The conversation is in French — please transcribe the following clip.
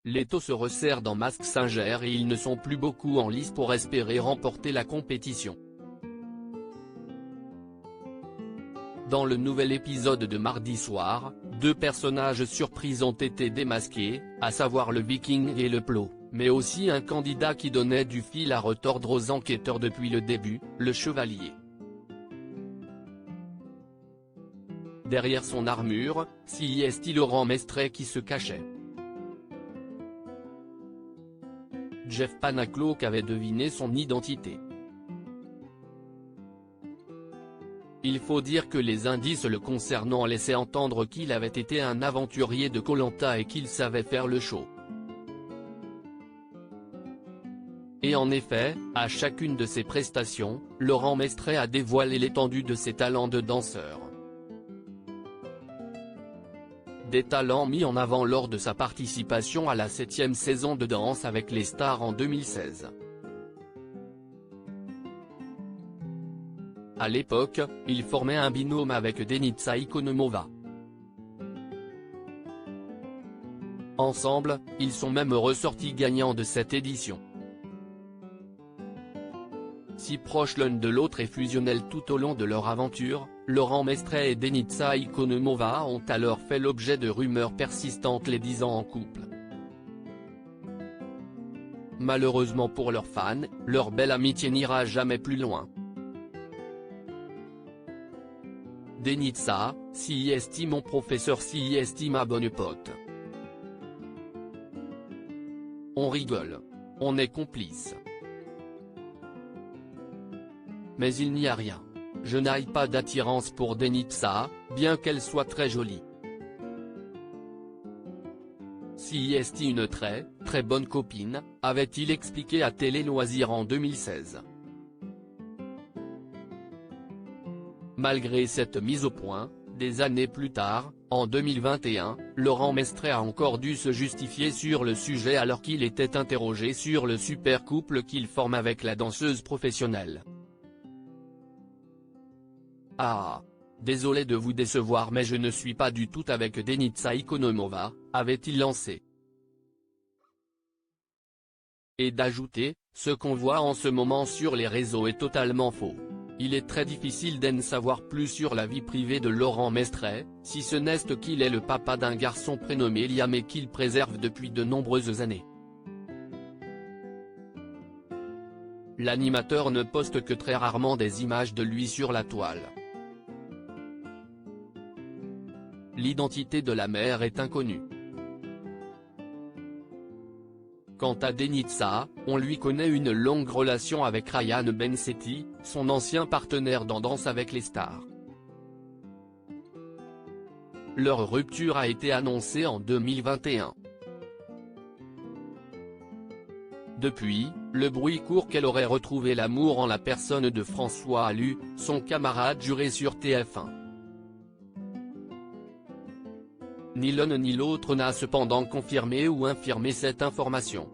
Les taux se resserrent dans Mask Singer et ils ne sont plus beaucoup en lice pour espérer remporter la compétition. Dans le nouvel épisode de mardi soir, deux personnages surprises ont été démasqués, à savoir le Viking et le Plot, mais aussi un candidat qui donnait du fil à retordre aux enquêteurs depuis le début, le Chevalier. Derrière son armure, c'est Laurent Mestret qui se cachait. Jeff Panaclock avait deviné son identité. Il faut dire que les indices le concernant laissaient entendre qu'il avait été un aventurier de Koh-Lanta et qu'il savait faire le show. Et en effet, à chacune de ses prestations, Laurent Mestret a dévoilé l'étendue de ses talents de danseur. Des talents mis en avant lors de sa participation à la 7e saison de Danse avec les stars en 2016. À l'époque, il formait un binôme avec Denitsa Ikonomova. Ensemble, ils sont même ressortis gagnants de cette édition. Si proches l'un de l'autre et fusionnels tout au long de leur aventure, Laurent Mestret et Denitsa Ikonomova ont alors fait l'objet de rumeurs persistantes les disant en couple. Malheureusement pour leurs fans, leur belle amitié n'ira jamais plus loin. Denitsa, c'est mon professeur, c'est ma bonne pote. On rigole. On est complices. Mais il n'y a rien. Je n'ai pas d'attirance pour Denitsa, bien qu'elle soit très jolie. C'est une très bonne copine, avait-il expliqué à Télé Loisirs en 2016. Malgré cette mise au point, des années plus tard, en 2021, Laurent Mestret a encore dû se justifier sur le sujet alors qu'il était interrogé sur le super couple qu'il forme avec la danseuse professionnelle. Ah, désolé de vous décevoir mais je ne suis pas du tout avec Denitsa Ikonomova, avait-il lancé. Et d'ajouter, ce qu'on voit en ce moment sur les réseaux est totalement faux. Il est très difficile d'en savoir plus sur la vie privée de Laurent Mestret, si ce n'est qu'il est le papa d'un garçon prénommé Liam et qu'il préserve depuis de nombreuses années. L'animateur ne poste que très rarement des images de lui sur la toile. L'identité de la mère est inconnue. Quant à Denitsa, on lui connaît une longue relation avec Ryan Bensetti, son ancien partenaire dans Danse avec les stars. Leur rupture a été annoncée en 2021. Depuis, le bruit court qu'elle aurait retrouvé l'amour en la personne de François Allu, son camarade juré sur TF1. Ni l'un ni l'autre n'a cependant confirmé ou infirmé cette information.